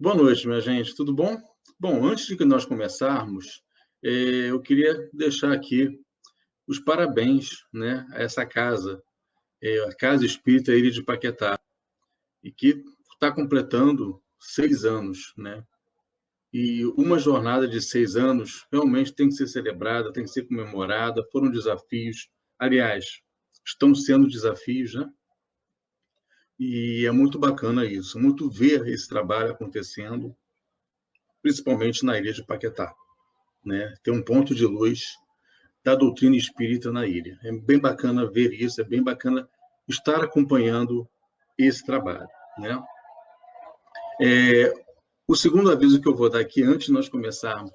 Boa noite, minha gente, tudo bom? Bom, antes de que nós começarmos, eu queria deixar aqui os parabéns, né, a essa casa, a Casa Espírita Ilha de Paquetá, e que está completando 6 anos, né? E uma jornada de 6 anos realmente tem que ser celebrada, tem que ser comemorada. Foram desafios, aliás, estão sendo desafios, né? E é muito bacana isso, muito ver esse trabalho acontecendo, principalmente na Ilha de Paquetá, né? Tem um ponto de luz da doutrina espírita na ilha. É bem bacana ver isso, é bem bacana estar acompanhando esse trabalho, né? O segundo aviso que eu vou dar aqui, antes de nós começarmos,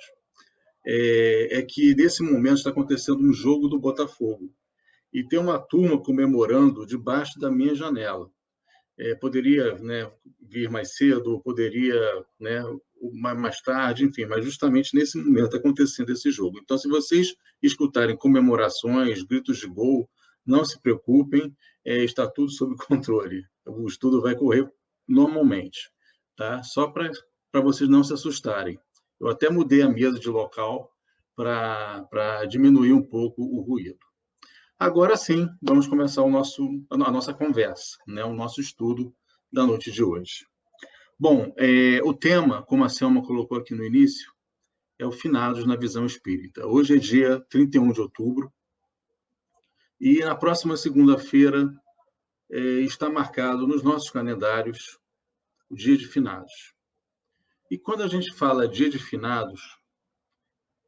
é que nesse momento está acontecendo um jogo do Botafogo. E tem uma turma comemorando debaixo da minha janela. Poderia, né, vir mais cedo, poderia, né, mais tarde, enfim, mas justamente nesse momento está acontecendo esse jogo. Então, se vocês escutarem comemorações, gritos de gol, não se preocupem, está tudo sob controle. O estudo vai correr normalmente, tá? Só para vocês não se assustarem. Eu até mudei a mesa de local para diminuir um pouco o ruído. Agora sim, vamos começar a nossa conversa, né? O nosso estudo da noite de hoje. Bom, o tema, como a Selma colocou aqui no início, é o Finados na Visão Espírita. Hoje é dia 31 de outubro e na próxima segunda-feira está marcado nos nossos calendários o Dia de Finados. E quando a gente fala Dia de Finados,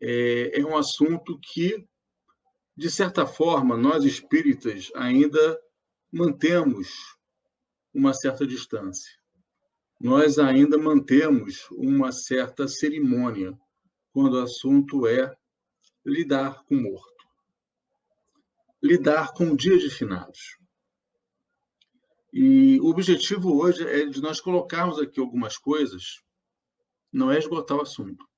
é um assunto que, de certa forma, nós espíritas ainda mantemos uma certa distância. Nós ainda mantemos uma certa cerimônia quando o assunto é lidar com o morto, lidar com o dia de finados. E o objetivo hoje é de nós colocarmos aqui algumas coisas, não é esgotar o assunto,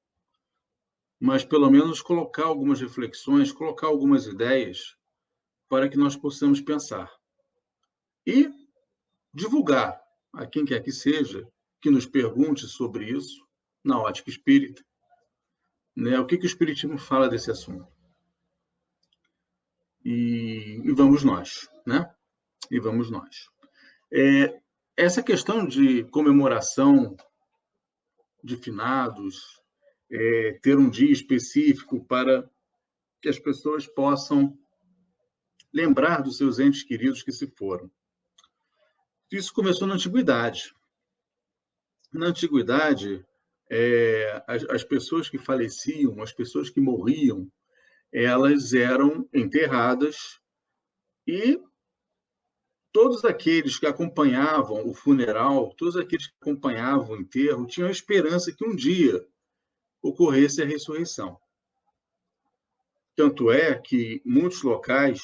mas pelo menos colocar algumas reflexões, colocar algumas ideias para que nós possamos pensar. E divulgar a quem quer que seja que nos pergunte sobre isso, na ótica espírita, né? O que o Espiritismo fala desse assunto. E vamos nós, né? E vamos nós. Essa questão de comemoração de finados, ter um dia específico para que as pessoas possam lembrar dos seus entes queridos que se foram. Isso começou na Antiguidade. Na Antiguidade, as pessoas que faleciam, as pessoas que morriam, elas eram enterradas e todos aqueles que acompanhavam o funeral, todos aqueles que acompanhavam o enterro, tinham a esperança que um dia ocorresse a ressurreição. Tanto é que muitos locais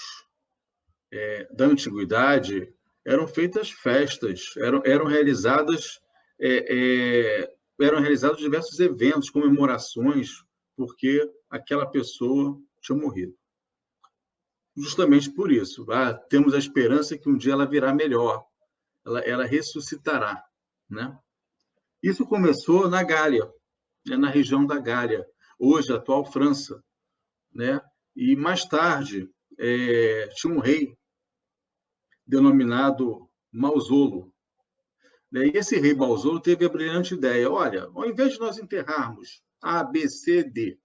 da antiguidade eram feitas festas, eram realizadas eram realizados diversos eventos, comemorações, porque aquela pessoa tinha morrido. Justamente por isso, temos a esperança que um dia ela virá melhor, ela ressuscitará, né? Isso começou na Gália, né, na região da Gália, hoje a atual França, né? E mais tarde tinha um rei denominado Mausolo, né? E esse rei Mausolo teve a brilhante ideia: olha, ao invés de nós enterrarmos A, B, C, D,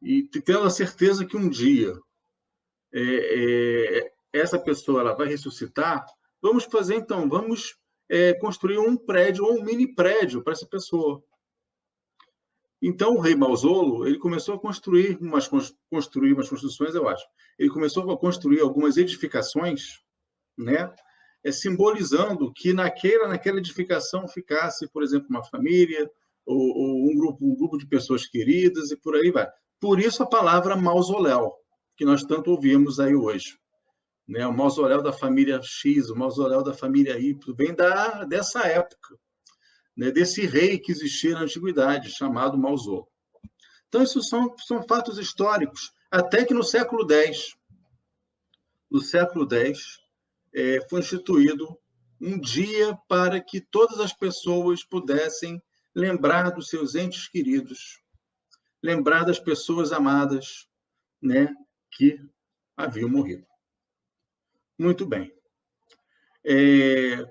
e tendo a certeza que um dia essa pessoa ela vai ressuscitar, vamos fazer então, vamos construir um prédio ou um mini prédio para essa pessoa. Então, o rei Mausolo, ele começou a construir umas construções, eu acho. Ele começou a construir algumas edificações, né, simbolizando que naquela edificação ficasse, por exemplo, uma família ou um grupo de pessoas queridas e por aí vai. Por isso a palavra mausoléu, que nós tanto ouvimos aí hoje. Né? O mausoléu da família X, o mausoléu da família Y, vem dessa época, né? Desse rei que existia na antiguidade, chamado Mausolo. Então, isso são fatos históricos, até que no século X, foi instituído um dia para que todas as pessoas pudessem lembrar dos seus entes queridos, lembrar das pessoas amadas, né, que haviam morrido. Muito bem.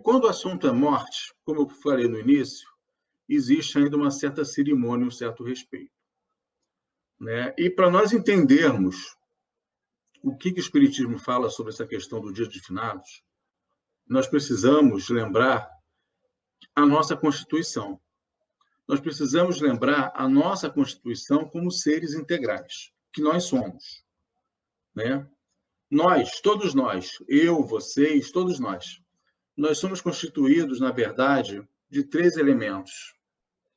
Quando o assunto é morte, como eu falei no início, existe ainda uma certa cerimônia, um certo respeito, né? E para nós entendermos o que o Espiritismo fala sobre essa questão do dia de finados, nós precisamos lembrar a nossa Constituição. Nós precisamos lembrar a nossa Constituição como seres integrais, que nós somos, né? Nós, todos nós, eu, vocês, todos nós somos constituídos, na verdade, de 3 elementos,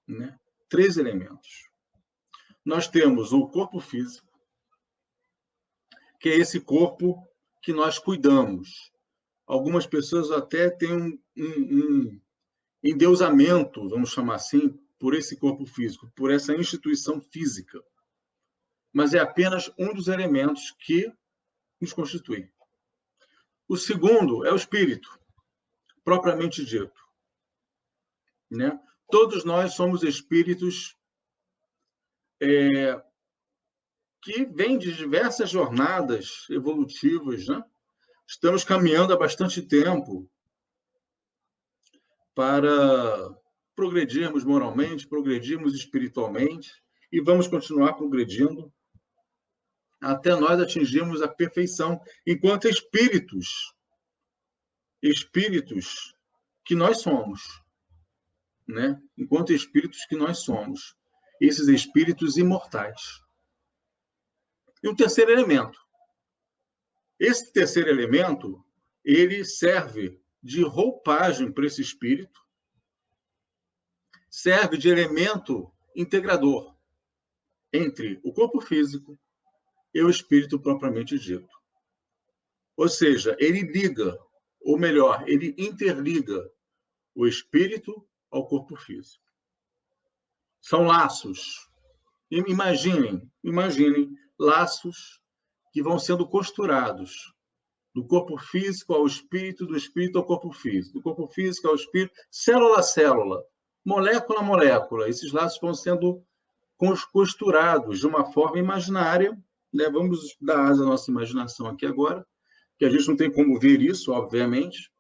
né? 3 elementos. Nós temos o corpo físico, que é esse corpo que nós cuidamos. Algumas pessoas até têm um endeusamento, vamos chamar assim, por esse corpo físico, por essa instituição física. Mas é apenas um dos elementos que nos constitui. O segundo é o espírito, propriamente dito, né? Todos nós somos espíritos que vêm de diversas jornadas evolutivas, né? Estamos caminhando há bastante tempo para progredirmos moralmente, progredirmos espiritualmente e vamos continuar progredindo até nós atingirmos a perfeição enquanto espíritos que nós somos, né? Enquanto espíritos que nós somos, esses espíritos imortais. E um terceiro elemento. Esse terceiro elemento, ele serve de roupagem para esse espírito, serve de elemento integrador entre o corpo físico e o espírito propriamente dito. Ou seja, ele liga, ou melhor, ele interliga o espírito ao corpo físico. São laços. Imaginem laços que vão sendo costurados do corpo físico ao espírito, do espírito ao corpo físico, do corpo físico ao espírito, célula a célula, molécula a molécula. Esses laços vão sendo costurados de uma forma imaginária, né? Vamos dar asa à nossa imaginação aqui agora, que a gente não tem como ver isso, obviamente,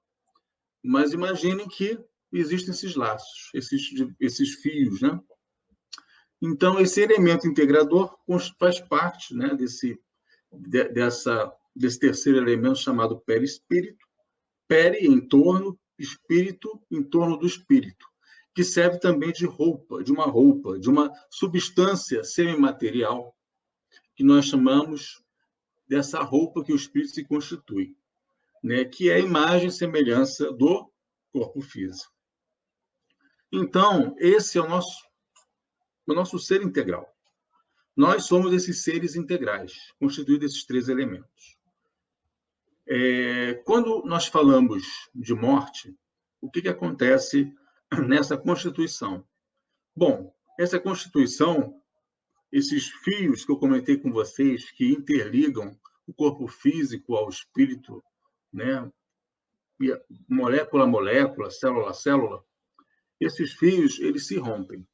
mas imaginem que existem esses laços, esses fios, né? Então, esse elemento integrador faz parte, né, desse terceiro elemento chamado perispírito, peri em torno, espírito em torno do espírito, que serve também de uma substância semimaterial, que nós chamamos dessa roupa que o espírito se constitui, né, que é a imagem e semelhança do corpo físico. Então, esse é o nosso ser integral. Nós somos esses seres integrais, constituídos desses 3 elementos. Quando nós falamos de morte, o que acontece nessa constituição? Bom, essa constituição, esses fios que eu comentei com vocês, que interligam o corpo físico ao espírito, né, molécula a molécula, célula a célula, esses fios, eles se rompem.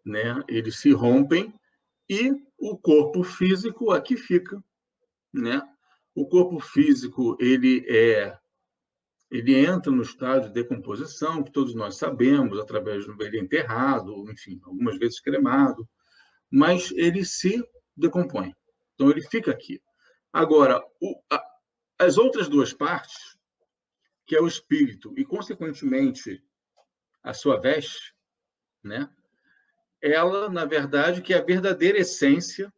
Né? Eles se rompem e o corpo físico aqui fica, né? O corpo físico, ele entra no estado de decomposição, que todos nós sabemos, através do ele enterrado, enfim, algumas vezes cremado, mas ele se decompõe. Então, ele fica aqui. Agora, as outras 2 partes, que é o espírito e, consequentemente, a sua veste, né? Ela, na verdade, que é a verdadeira essência,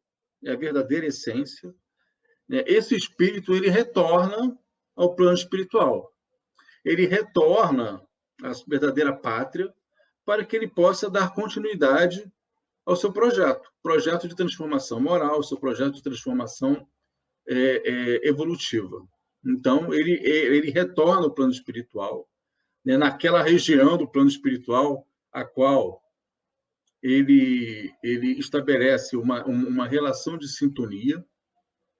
né? Esse espírito, ele retorna ao plano espiritual. Ele retorna à verdadeira pátria para que ele possa dar continuidade ao seu projeto de transformação moral, seu projeto de transformação evolutiva. Então, ele retorna ao plano espiritual, né? Naquela região do plano espiritual a qual ele estabelece uma relação de sintonia,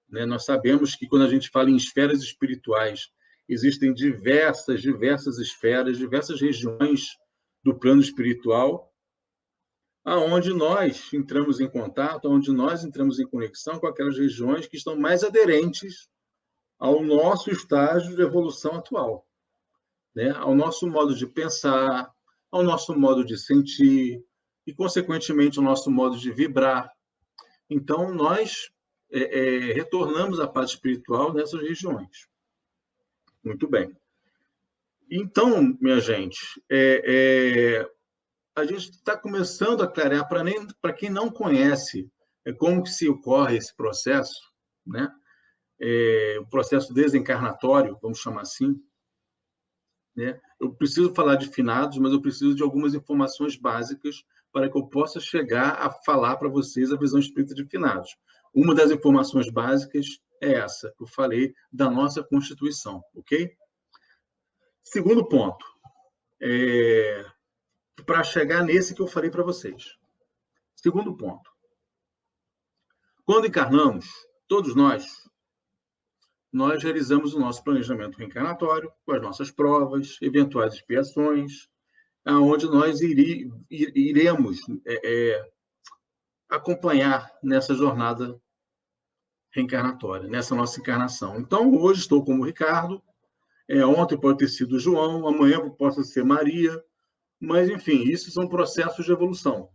né? Nós sabemos que, quando a gente fala em esferas espirituais, existem diversas esferas, diversas regiões do plano espiritual, aonde nós entramos em contato, onde nós entramos em conexão com aquelas regiões que estão mais aderentes ao nosso estágio de evolução atual, né? Ao nosso modo de pensar, ao nosso modo de sentir e, consequentemente, ao nosso modo de vibrar. Então, nós retornamos à paz espiritual nessas regiões. Muito bem. Então, minha gente, a gente está começando a clarear, para quem não conhece como que se ocorre esse processo, né? O processo desencarnatório, vamos chamar assim, né? Eu preciso falar de finados, mas eu preciso de algumas informações básicas para que eu possa chegar a falar para vocês a visão espírita de finados. Uma das informações básicas é essa, que eu falei, da nossa Constituição, ok? Segundo ponto, para chegar nesse que eu falei para vocês. Segundo ponto, quando encarnamos, todos nós realizamos o nosso planejamento reencarnatório, com as nossas provas, eventuais expiações, aonde nós iremos acompanhar nessa jornada reencarnatória, nessa nossa encarnação. Então, hoje estou como Ricardo, ontem pode ter sido João, amanhã pode ser Maria, mas, enfim, isso são processos de evolução,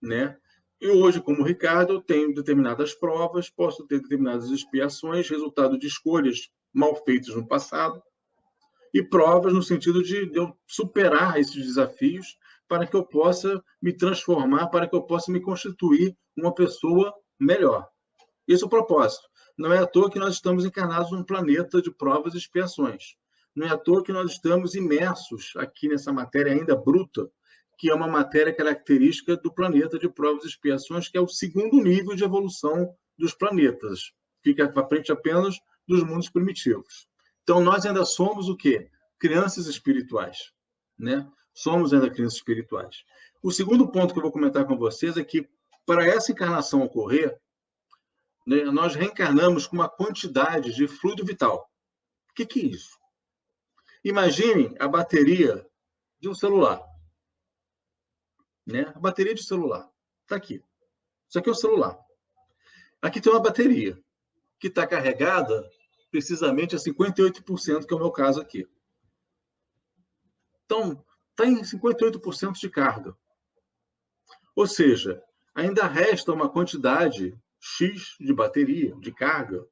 né? E hoje, como Ricardo, eu tenho determinadas provas, posso ter determinadas expiações, resultado de escolhas mal feitas no passado, e provas no sentido de eu superar esses desafios para que eu possa me transformar, para que eu possa me constituir uma pessoa melhor. Esse é o propósito. Não é à toa que nós estamos encarnados num planeta de provas e expiações. Não é à toa que nós estamos imersos aqui nessa matéria ainda bruta, que é uma matéria característica do planeta de provas e expiações, que é o segundo nível de evolução dos planetas. Fica à frente apenas dos mundos primitivos. Então, nós ainda somos o quê? Crianças espirituais, né? Somos ainda crianças espirituais. O segundo ponto que eu vou comentar com vocês é que, para essa encarnação ocorrer, né, nós reencarnamos com uma quantidade de fluido vital. O que é isso? Imaginem a bateria de um celular. Né? A bateria de celular. Está aqui. Isso aqui é o celular. Aqui tem uma bateria que está carregada precisamente a 58%, que é o meu caso aqui. Então, está em 58% de carga. Ou seja, ainda resta uma quantidade X de bateria, de carga,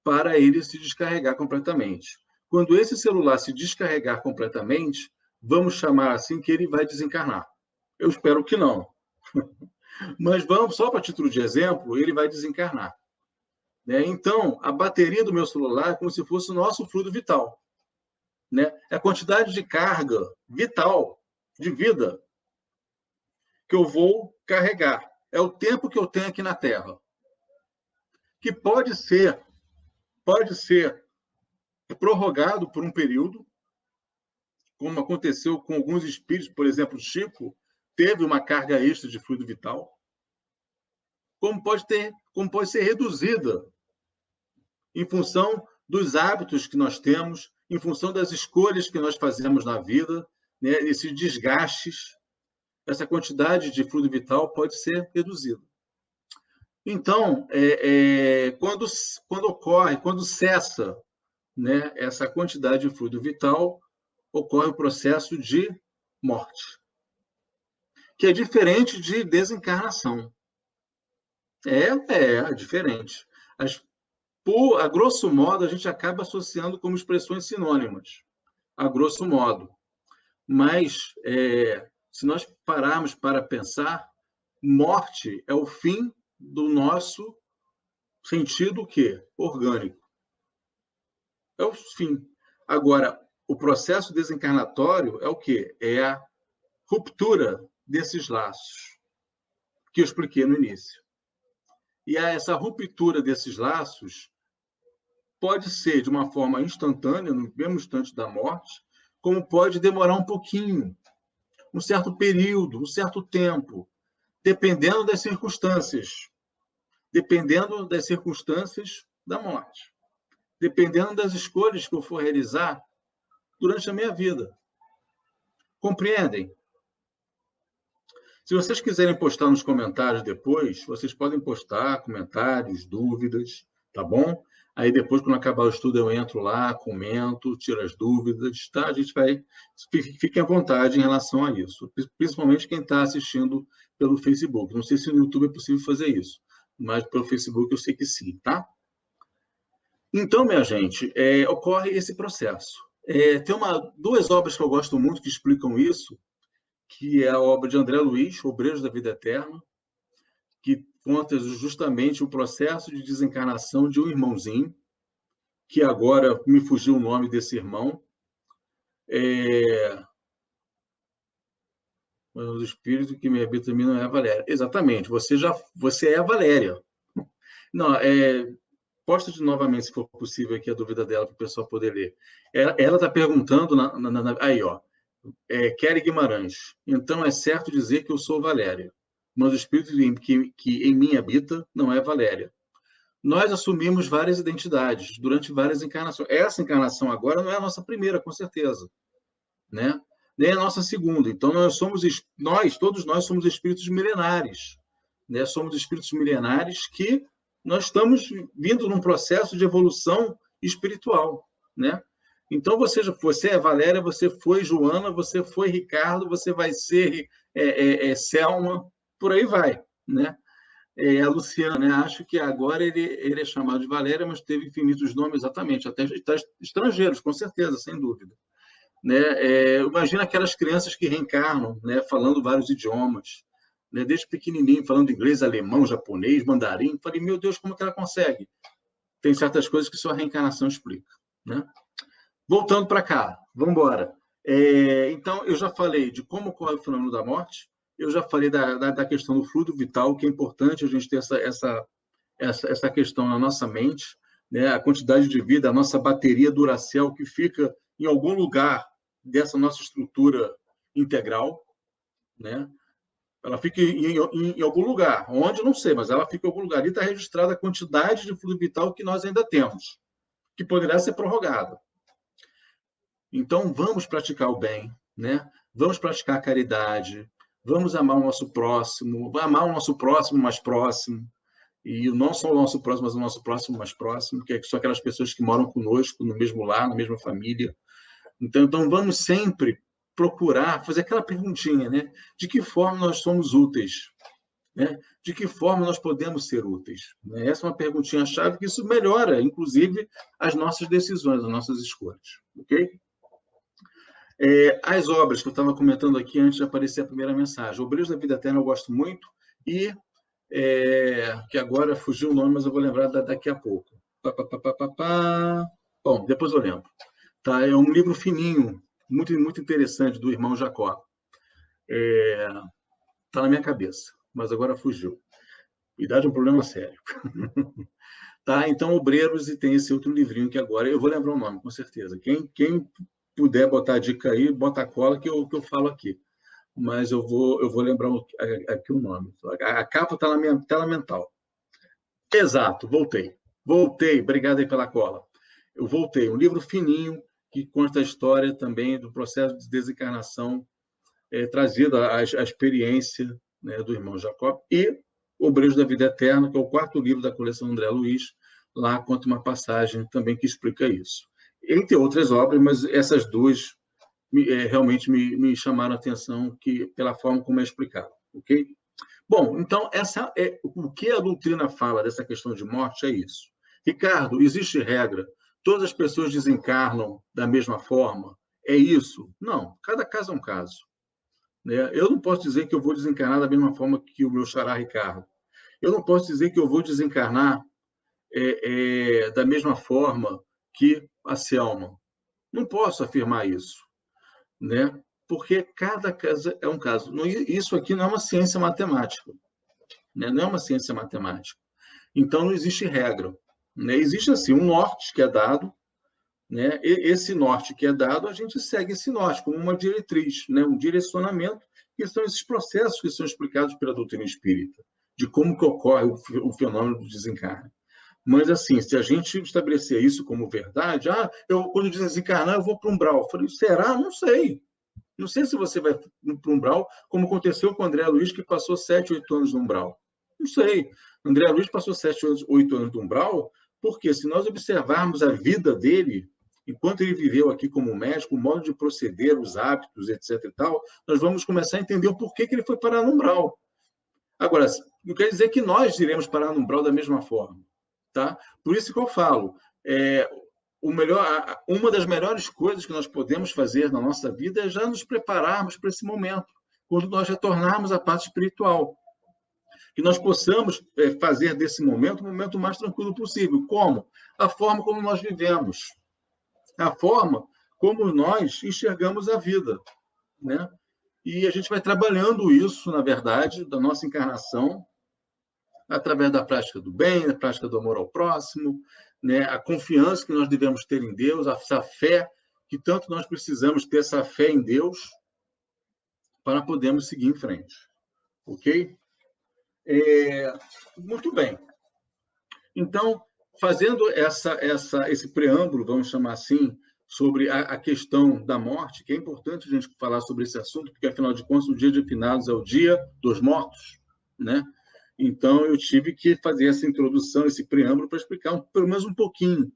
para ele se descarregar completamente. Quando esse celular se descarregar completamente, vamos chamar assim que ele vai desencarnar. Eu espero que não. Mas vamos, só para título de exemplo, ele vai desencarnar. Né? Então, a bateria do meu celular é como se fosse o nosso fluido vital. Né? É a quantidade de carga vital, de vida, que eu vou carregar. É o tempo que eu tenho aqui na Terra. Que pode ser prorrogado por um período, como aconteceu com alguns espíritos, por exemplo, Chico teve uma carga extra de fluido vital, como pode ser reduzida em função dos hábitos que nós temos, em função das escolhas que nós fazemos na vida, né? Esses desgastes, essa quantidade de fluido vital pode ser reduzida. Então, quando cessa, né, essa quantidade de fluido vital, ocorre o processo de morte, que é diferente de desencarnação. É diferente. A grosso modo, a gente acaba associando como expressões sinônimas, a grosso modo. Mas, se nós pararmos para pensar, morte é o fim do nosso sentido o quê? Orgânico. É o fim. Agora, o processo desencarnatório é o quê? É a ruptura desses laços, que eu expliquei no início. E essa ruptura desses laços pode ser de uma forma instantânea, no mesmo instante da morte, como pode demorar um pouquinho, um certo período, um certo tempo, dependendo das circunstâncias. Dependendo das circunstâncias da morte. Dependendo das escolhas que eu for realizar durante a minha vida. Compreendem? Se vocês quiserem postar nos comentários depois, vocês podem postar comentários, dúvidas, tá bom? Aí depois, quando acabar o estudo, eu entro lá, comento, tiro as dúvidas, tá? A gente vai... Fiquem à vontade em relação a isso, principalmente quem está assistindo pelo Facebook. Não sei se no YouTube é possível fazer isso, mas pelo Facebook eu sei que sim, tá? Então, minha gente, ocorre esse processo. Tem duas obras que eu gosto muito que explicam isso, que é a obra de André Luiz, Obreiros da Vida Eterna, que conta justamente o processo de desencarnação de um irmãozinho, que agora me fugiu o nome desse irmão. O espírito que me habita em mim não é a Valéria. Exatamente, você é a Valéria. Não, posta de novamente, se for possível, aqui a dúvida dela para o pessoal poder ler. Ela está perguntando, aí, ó, Kelly Guimarães. Então, é certo dizer que eu sou Valéria, mas o espírito que em mim habita não é Valéria. Nós assumimos várias identidades durante várias encarnações. Essa encarnação agora não é a nossa primeira, com certeza, né? Nem a nossa segunda. Então, todos nós somos espíritos milenares, né? Somos espíritos milenares que nós estamos vindo num processo de evolução espiritual, né? Então, você é Valéria, você foi Joana, você foi Ricardo, você vai ser Selma, por aí vai, né? A Luciana, né? Acho que agora ele é chamado de Valéria, mas teve infinitos nomes, exatamente, até estrangeiros, com certeza, sem dúvida. Né? Imagina aquelas crianças que reencarnam, né? Falando vários idiomas, né? Desde pequenininho, falando inglês, alemão, japonês, mandarim. Falei, meu Deus, como é que ela consegue? Tem certas coisas que só a reencarnação explica, né? Voltando para cá, vamos embora. Então, eu já falei de como ocorre o fenômeno da morte, eu já falei da questão do fluido vital, que é importante a gente ter essa questão na nossa mente, né? A quantidade de vida, a nossa bateria Duracell, que fica em algum lugar dessa nossa estrutura integral, né? Ela fica em algum lugar, onde não sei, mas ela fica em algum lugar. Ali está registrada a quantidade de fluido vital que nós ainda temos, que poderá ser prorrogada. Então, vamos praticar o bem, né? Vamos praticar a caridade, vamos amar o nosso próximo mais próximo, e não só o nosso próximo, mas o nosso próximo mais próximo, que são aquelas pessoas que moram conosco, no mesmo lar, na mesma família. Então vamos sempre procurar fazer aquela perguntinha, né? De que forma nós somos úteis? Né? De que forma nós podemos ser úteis? Essa é uma perguntinha-chave que isso melhora, inclusive, as nossas decisões, as nossas escolhas. Ok? As obras que eu estava comentando aqui antes de aparecer a primeira mensagem. Obreiros da Vida Eterna eu gosto muito e que agora fugiu o nome, mas eu vou lembrar daqui a pouco. Bom, depois eu lembro. Tá? É um livro fininho, muito, muito interessante, do irmão Jacó. Está na minha cabeça, mas agora fugiu. Idade é um problema sério. Tá? Então, Obreiros, e tem esse outro livrinho que agora eu vou lembrar o nome, com certeza. Quem puder botar a dica aí, bota a cola que eu falo aqui. Mas eu vou lembrar aqui o nome. A capa está na minha tela mental. Exato, voltei. Obrigado aí pela cola. Eu voltei. Um livro fininho que conta a história também do processo de desencarnação trazida a experiência, né, do irmão Jacó, e Obreiros da Vida Eterna, que é o quarto livro da coleção André Luiz. Lá conta uma passagem também que explica isso. Entre outras obras, mas essas duas realmente me chamaram a atenção pela forma como é explicado. Ok? Bom, então, o que a doutrina fala dessa questão de morte é isso. Ricardo, existe regra? Todas as pessoas desencarnam da mesma forma? É isso? Não, cada caso é um caso. Né? Eu não posso dizer que eu vou desencarnar da mesma forma que o meu xará Ricardo. Eu não posso dizer que eu vou desencarnar da mesma forma que a Selma. Não posso afirmar isso, né? Porque cada caso é um caso. Isso aqui não é uma ciência matemática, né? Não é uma ciência matemática. Então, não existe regra. Né? Existe, assim, um norte que é dado, né? E esse norte que é dado, a gente segue esse norte como uma diretriz, né? Um direcionamento, que são esses processos que são explicados pela doutrina espírita, de como que ocorre o fenômeno do desencarne. Mas, assim, se a gente estabelecer isso como verdade, quando desencarnar, eu vou para o umbral. Eu falei, será? Não sei. Não sei se você vai para o umbral, como aconteceu com o André Luiz, que passou 7, 8 anos no umbral. Não sei. O André Luiz passou 7, 8 anos no umbral, porque se nós observarmos a vida dele, enquanto ele viveu aqui como médico, o modo de proceder, os hábitos, etc. e tal, nós vamos começar a entender o porquê que ele foi parar no umbral. Agora, não quer dizer que nós iremos parar no umbral da mesma forma. Tá? Por isso que eu falo, uma das melhores coisas que nós podemos fazer na nossa vida é já nos prepararmos para esse momento, quando nós retornarmos à parte espiritual. Que nós possamos fazer desse momento o momento mais tranquilo possível. Como? A forma como nós vivemos. A forma como nós enxergamos a vida. Né? E a gente vai trabalhando isso, na verdade, da nossa encarnação, através da prática do bem, da prática do amor ao próximo, né? A confiança que nós devemos ter em Deus, essa fé que tanto nós precisamos ter, essa fé em Deus, para podermos seguir em frente. Ok? Muito bem. Então, fazendo esse preâmbulo, vamos chamar assim, sobre a questão da morte, que é importante a gente falar sobre esse assunto, porque, afinal de contas, o dia de finados é o dia dos mortos, né? Então, eu tive que fazer essa introdução, esse preâmbulo, para explicar pelo menos um pouquinho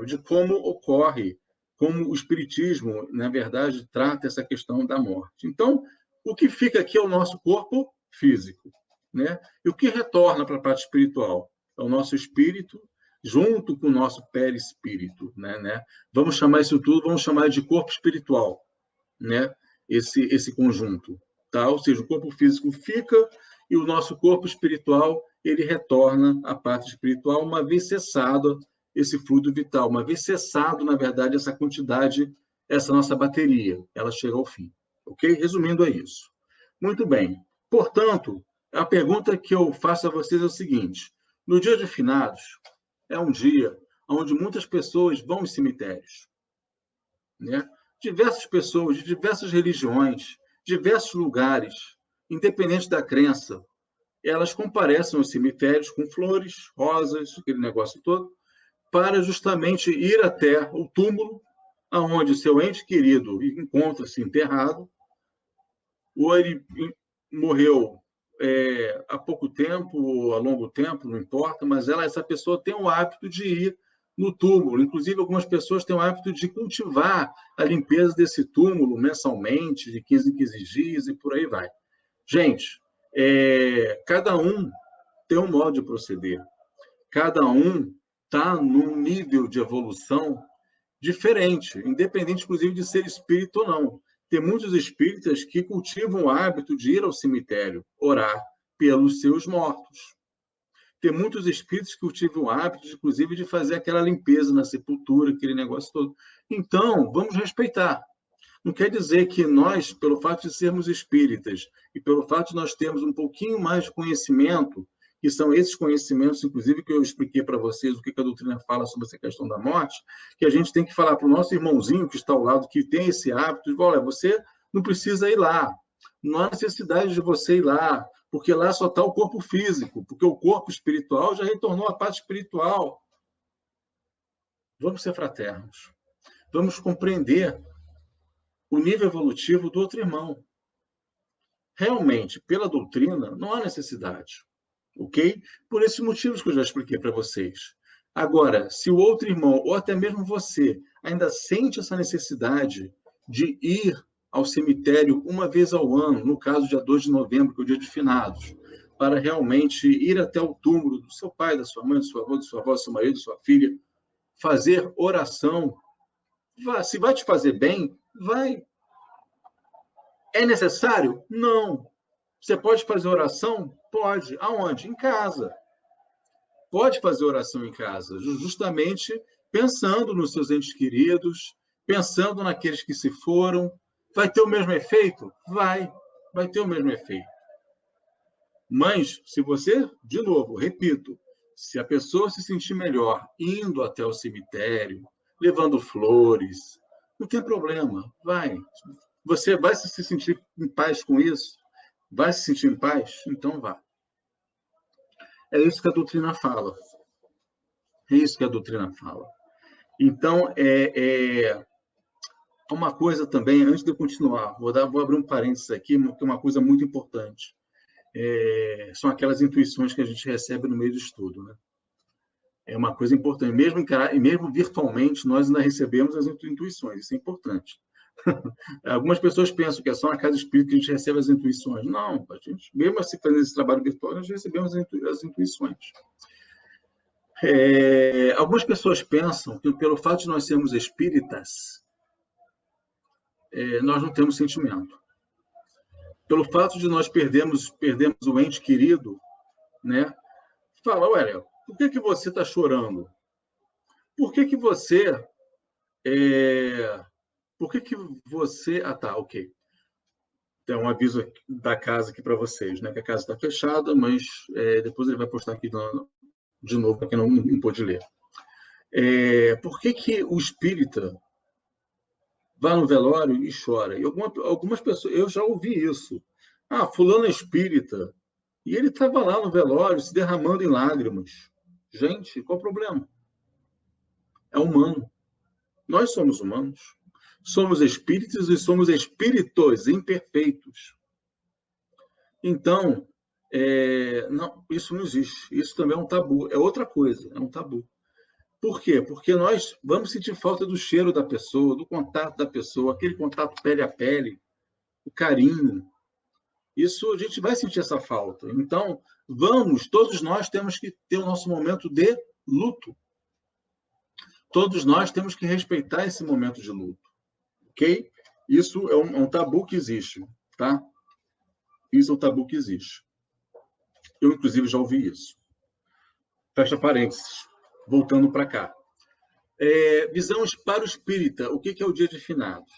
de como ocorre, como o Espiritismo, na verdade, trata essa questão da morte. Então, o que fica aqui é o nosso corpo físico, né? E o que retorna para a parte espiritual? É o nosso espírito, junto com o nosso perispírito, né? Vamos chamar isso tudo, vamos chamar de corpo espiritual, né? Esse conjunto, tá? Ou seja, o corpo físico fica e o nosso corpo espiritual ele retorna à parte espiritual uma vez cessado esse fluido vital, uma vez cessado, na verdade, essa quantidade, essa nossa bateria, ela chega ao fim, ok? Resumindo, é isso. Muito bem. Portanto, a pergunta que eu faço a vocês é o seguinte: no dia de finados é um dia onde muitas pessoas vão aos cemitérios, né? Diversas pessoas de diversas religiões, diversos lugares, independente da crença, elas comparecem aos cemitérios com flores, rosas, aquele negócio todo, para justamente ir até o túmulo aonde o seu ente querido encontra-se enterrado, ou ele morreu há pouco tempo, ou há longo tempo, não importa, mas essa pessoa tem o hábito de ir no túmulo. Inclusive, algumas pessoas têm o hábito de cultivar a limpeza desse túmulo mensalmente, de 15 em 15 dias, e por aí vai. Gente, cada um tem um modo de proceder. Cada um está num nível de evolução diferente, independente, inclusive, de ser espírito ou não. Tem muitos espíritas que cultivam o hábito de ir ao cemitério, orar pelos seus mortos. Tem muitos espíritos que cultivam o hábito, inclusive, de fazer aquela limpeza na sepultura, aquele negócio todo. Então, vamos respeitar. Não quer dizer que nós, pelo fato de sermos espíritas e pelo fato de nós termos um pouquinho mais de conhecimento, que são esses conhecimentos, inclusive, que eu expliquei para vocês, o que a doutrina fala sobre essa questão da morte, que a gente tem que falar para o nosso irmãozinho que está ao lado, que tem esse hábito, de, olha, você não precisa ir lá, não há necessidade de você ir lá, porque lá só está o corpo físico, porque o corpo espiritual já retornou à parte espiritual. Vamos ser fraternos. Vamos compreender o nível evolutivo do outro irmão. Realmente, pela doutrina, não há necessidade, ok? Por esses motivos que eu já expliquei para vocês. Agora, se o outro irmão, ou até mesmo você, ainda sente essa necessidade de ir ao cemitério uma vez ao ano, no caso, dia 2 de novembro, que é o dia de finados, para realmente ir até o túmulo do seu pai, da sua mãe, do seu avô, do seu avó, do seu marido, da sua filha, fazer oração, se vai te fazer bem, vai. É necessário? Não. Você pode fazer oração? Pode. Aonde? Em casa. Pode fazer oração em casa, justamente pensando nos seus entes queridos, pensando naqueles que se foram. Vai ter o mesmo efeito? Vai ter o mesmo efeito. Mas, se você, de novo, repito, se a pessoa se sentir melhor indo até o cemitério, levando flores, não tem problema, vai. Você vai se sentir em paz com isso? Vai se sentir em paz? Então vá. É isso que a doutrina fala. É isso que a doutrina fala. Então, uma coisa também, antes de eu continuar, vou abrir um parênteses aqui, que é uma coisa muito importante. São aquelas intuições que a gente recebe no meio do estudo, né? É uma coisa importante. Mesmo virtualmente, nós ainda recebemos as intuições. Isso é importante. Algumas pessoas pensam que é só na casa espírita que a gente recebe as intuições. Não, a gente, mesmo assim fazendo esse trabalho virtual, nós recebemos as intuições. Algumas pessoas pensam que pelo fato de nós sermos espíritas, nós não temos sentimento. Pelo fato de nós perdermos o ente querido, né? Fala, ué, por que você está chorando? Por que você... Por que você... Ah, tá, ok. Tem um aviso da casa aqui para vocês, né? Que a casa está fechada, mas depois ele vai postar aqui de novo para quem não pôde ler. Por que o espírita vai no velório e chora? E algumas pessoas, eu já ouvi isso. Ah, fulano é espírita. E ele estava lá no velório, se derramando em lágrimas. Gente, qual o problema? É humano. Nós somos humanos. Somos espíritos e somos espíritos imperfeitos. Então, não, isso não existe. Isso também é um tabu. É outra coisa, é um tabu. Por quê? Porque nós vamos sentir falta do cheiro da pessoa, do contato da pessoa, aquele contato pele a pele, o carinho. Isso a gente vai sentir essa falta. Então, todos nós temos que ter o nosso momento de luto. Todos nós temos que respeitar esse momento de luto. Ok? Isso é um tabu que existe, tá? Isso é um tabu que existe. Eu, inclusive, já ouvi isso. Fecha parênteses. Voltando para cá. Visão para o espírita. O que é o dia de finados?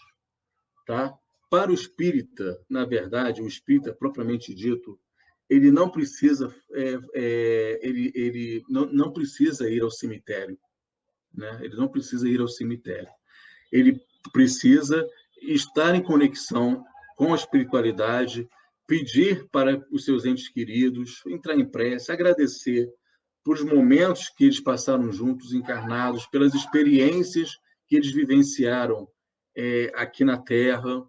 Tá? Para o espírita, na verdade, o espírita propriamente dito, ele não precisa, ele não precisa ir ao cemitério, né? Ele não precisa ir ao cemitério. Ele precisa estar em conexão com a espiritualidade, pedir para os seus entes queridos, entrar em prece, agradecer por os momentos que eles passaram juntos, encarnados, pelas experiências que eles vivenciaram aqui na Terra,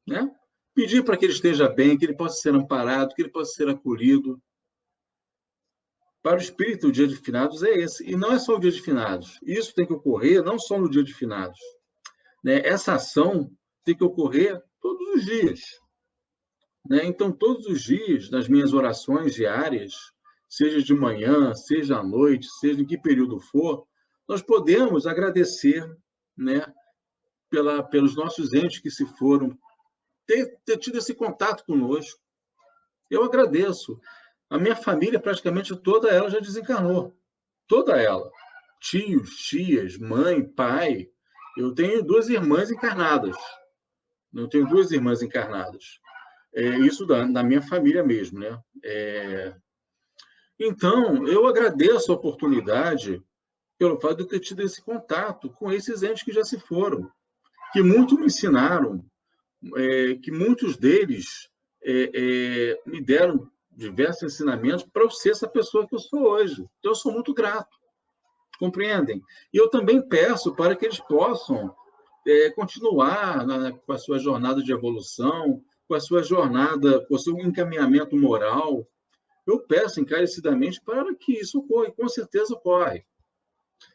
né? Pedir para que ele esteja bem, que ele possa ser amparado, que ele possa ser acolhido. Para o espírito, o dia de finados é esse. E não é só o dia de finados. Isso tem que ocorrer não só no dia de finados, né? Essa ação tem que ocorrer todos os dias, né? Então, todos os dias, nas minhas orações diárias, seja de manhã, seja à noite, seja em que período for, nós podemos agradecer, né, pelos nossos entes que se foram, ter tido esse contato conosco. Eu agradeço. A minha família, praticamente toda ela já desencarnou. Toda ela. Tios, tias, mãe, pai. Eu tenho 2 irmãs encarnadas. Eu tenho 2 irmãs encarnadas. Isso da minha família mesmo, né? Então, eu agradeço a oportunidade pelo fato de eu ter tido esse contato com esses entes que já se foram, que muito me ensinaram, que muitos deles me deram diversos ensinamentos para eu ser essa pessoa que eu sou hoje. Então, eu sou muito grato, compreendem? E eu também peço para que eles possam continuar com a sua jornada de evolução, com a sua jornada, com o seu encaminhamento moral. Eu peço encarecidamente para que isso ocorra, e com certeza ocorre.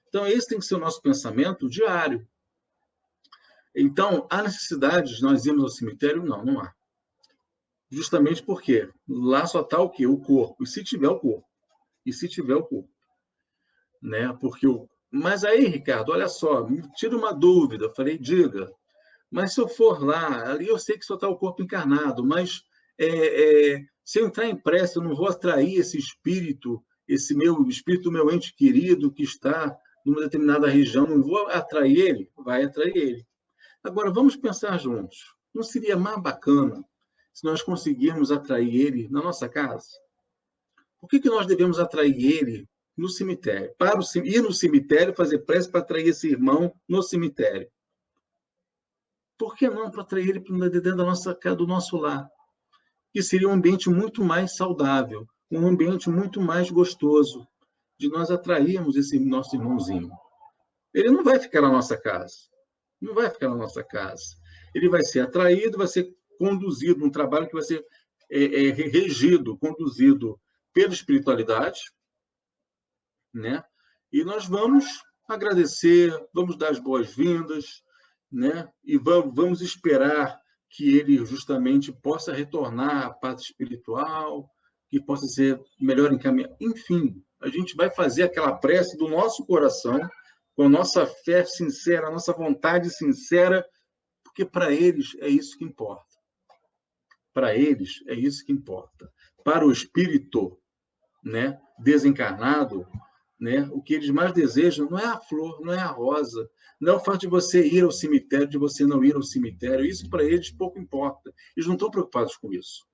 Então, esse tem que ser o nosso pensamento diário. Então, há necessidade de nós irmos ao cemitério? Não, não há. Justamente porque lá só está o quê? O corpo. E se tiver o corpo? E se tiver o corpo? Né? Porque Mas aí, Ricardo, olha só, me tira uma dúvida. Eu falei, diga. Mas se eu for lá, ali eu sei que só está o corpo encarnado, mas se eu entrar em prece, eu não vou atrair esse espírito, meu ente querido que está numa determinada região, não vou atrair ele? Vai atrair ele. Agora, vamos pensar juntos. Não seria mais bacana se nós conseguirmos atrair ele na nossa casa? Por que nós devemos atrair ele no cemitério? Ir no cemitério, fazer prece para atrair esse irmão no cemitério. Por que não para atrair ele dentro da nossa casa, do nosso lar? Que seria um ambiente muito mais saudável, um ambiente muito mais gostoso de nós atrairmos esse nosso irmãozinho. Ele não vai ficar na nossa casa. Não vai ficar na nossa casa. Ele vai ser atraído, vai ser conduzido, um trabalho que vai ser regido, conduzido pela espiritualidade, né? E nós vamos agradecer, vamos dar as boas-vindas, né? E vamos esperar que ele justamente possa retornar à paz espiritual, que possa ser melhor encaminhado. Enfim, a gente vai fazer aquela prece do nosso coração, com a nossa fé sincera, a nossa vontade sincera, porque para eles é isso que importa. Para eles é isso que importa. Para o espírito, né, desencarnado, né, o que eles mais desejam não é a flor, não é a rosa, não é o fato de você ir ao cemitério, de você não ir ao cemitério. Isso para eles pouco importa. Eles não estão preocupados com isso.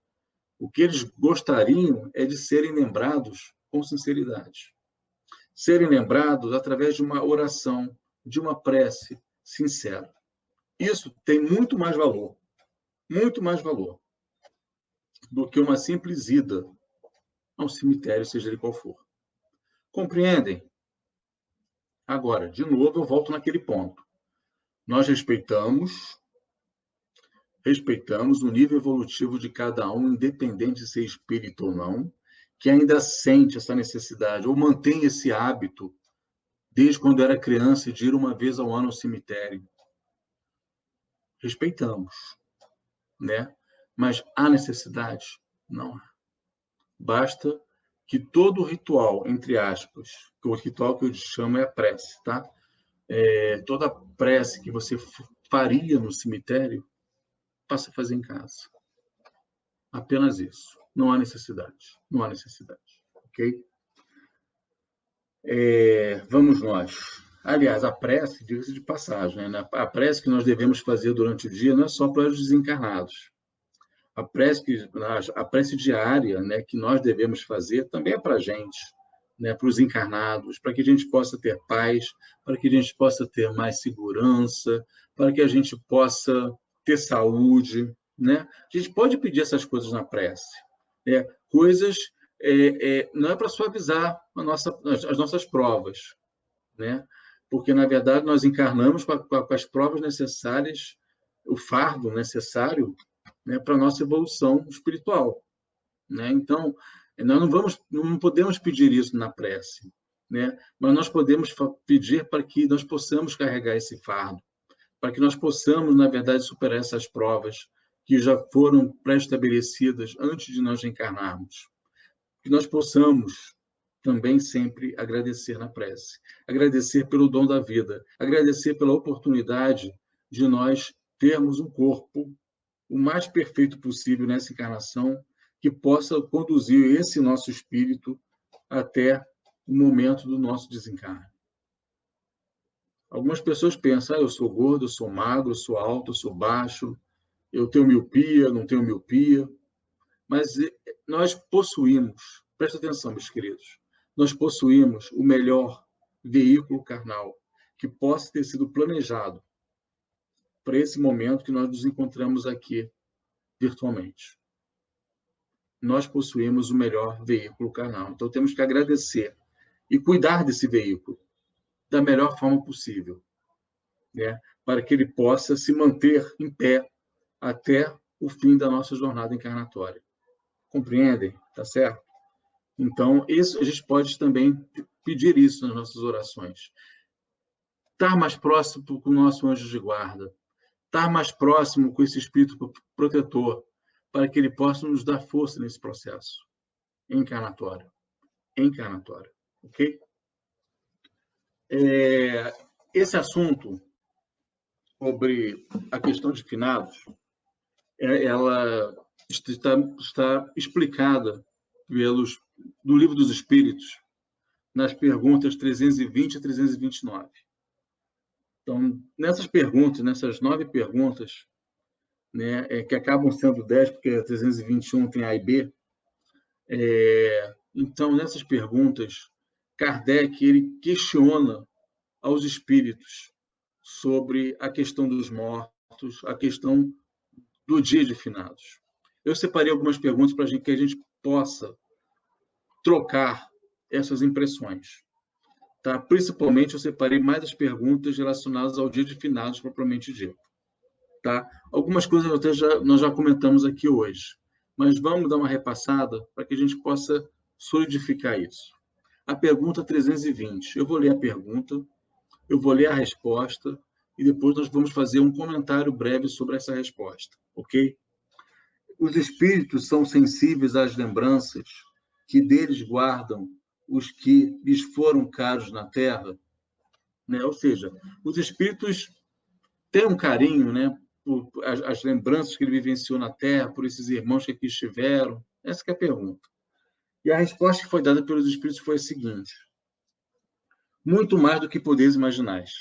O que eles gostariam é de serem lembrados com sinceridade. Serem lembrados através de uma oração, de uma prece sincera. Isso tem muito mais valor do que uma simples ida a um cemitério, seja ele qual for. Compreendem? Agora, de novo, eu volto naquele ponto. Nós respeitamos o nível evolutivo de cada um, independente de ser espírito ou não, que ainda sente essa necessidade, ou mantém esse hábito, desde quando era criança, de ir uma vez ao ano ao cemitério. Respeitamos, né? Mas há necessidade? Não há. Basta que todo ritual, entre aspas, que o ritual que eu chamo é a prece, tá? Toda prece que você faria no cemitério, passa a fazer em casa. Apenas isso. Não há necessidade. Não há necessidade. Ok? Vamos nós. Aliás, a prece, diga-se de passagem, né? A prece que nós devemos fazer durante o dia não é só para os desencarnados. A prece diária, né, que nós devemos fazer também é para a gente, né, para os encarnados, para que a gente possa ter paz, para que a gente possa ter mais segurança, para que a gente possa ter saúde, né? A gente pode pedir essas coisas na prece, né? Coisas não é para suavizar as nossas provas, né? Porque na verdade nós encarnamos com as provas necessárias, o fardo necessário, né, para a nossa evolução espiritual, né? Então, nós não podemos pedir isso na prece, né? Mas nós podemos pedir para que nós possamos carregar esse fardo, para que nós possamos, na verdade, superar essas provas que já foram pré-estabelecidas antes de nós encarnarmos, que nós possamos também sempre agradecer na prece, agradecer pelo dom da vida, agradecer pela oportunidade de nós termos um corpo o mais perfeito possível nessa encarnação, que possa conduzir esse nosso espírito até o momento do nosso desencarne. Algumas pessoas pensam, eu sou gordo, eu sou magro, eu sou alto, eu sou baixo, eu tenho miopia, não tenho miopia, mas nós possuímos, presta atenção, meus queridos, nós possuímos o melhor veículo carnal que possa ter sido planejado para esse momento que nós nos encontramos aqui virtualmente. Nós possuímos o melhor veículo carnal. Então, temos que agradecer e cuidar desse veículo da melhor forma possível, né? Para que ele possa se manter em pé até o fim da nossa jornada encarnatória. Compreendem? Tá certo? Então, isso, a gente pode também pedir isso nas nossas orações. Estar mais próximo com o nosso anjo de guarda. Estar mais próximo com esse espírito protetor, para que ele possa nos dar força nesse processo encarnatório. Ok? Esse assunto sobre a questão de finados, ela está explicada do Livro dos Espíritos, nas perguntas 320 a 329. Então, nessas perguntas, nessas 9 perguntas, né, que acabam sendo 10, porque a 321 tem A e B, então, nessas perguntas, Kardec ele questiona aos espíritos sobre a questão dos mortos, a questão do dia de finados. Eu separei algumas perguntas para que a gente possa trocar essas impressões. Tá? Principalmente, eu separei mais as perguntas relacionadas ao dia de finados, propriamente dito. Tá? Algumas coisas nós já comentamos aqui hoje, mas vamos dar uma repassada para que a gente possa solidificar isso. A pergunta 320. Eu vou ler a pergunta, eu vou ler a resposta e depois nós vamos fazer um comentário breve sobre essa resposta, ok? Os espíritos são sensíveis às lembranças que deles guardam os que lhes foram caros na Terra, né? Ou seja, os espíritos têm um carinho, né, por as lembranças que ele vivenciou na Terra, por esses irmãos que aqui estiveram. Essa que é a pergunta. E a resposta que foi dada pelos espíritos foi a seguinte: muito mais do que poderes imaginais.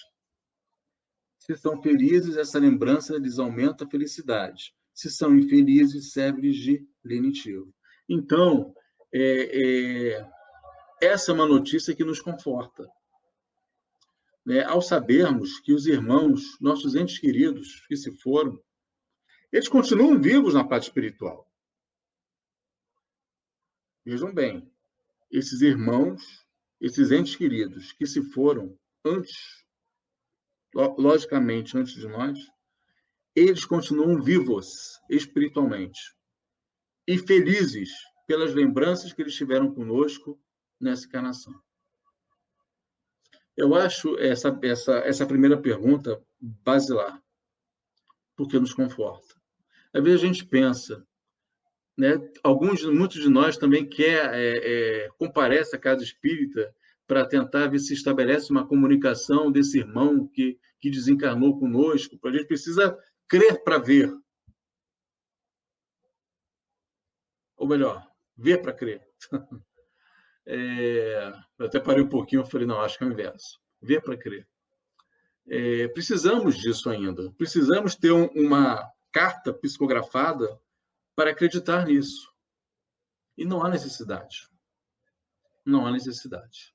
Se são felizes, essa lembrança lhes aumenta a felicidade. Se são infelizes, serve-lhes de lenitivo. Então, essa é uma notícia que nos conforta. Né? Ao sabermos que os irmãos, nossos entes queridos que se foram, eles continuam vivos na parte espiritual. Vejam bem, esses irmãos, esses entes queridos que se foram antes, logicamente antes de nós, eles continuam vivos espiritualmente e felizes pelas lembranças que eles tiveram conosco nessa encarnação. Eu acho essa primeira pergunta basilar, porque nos conforta. Às vezes a gente pensa, né, muitos de nós também comparece à casa espírita para tentar ver se estabelece uma comunicação desse irmão que desencarnou conosco. A gente precisa crer para ver. Ou melhor, ver para crer. Eu até parei um pouquinho e falei, não, acho que é o inverso. Ver para crer. Precisamos disso ainda. Precisamos ter uma carta psicografada para acreditar nisso. E não há necessidade. Não há necessidade.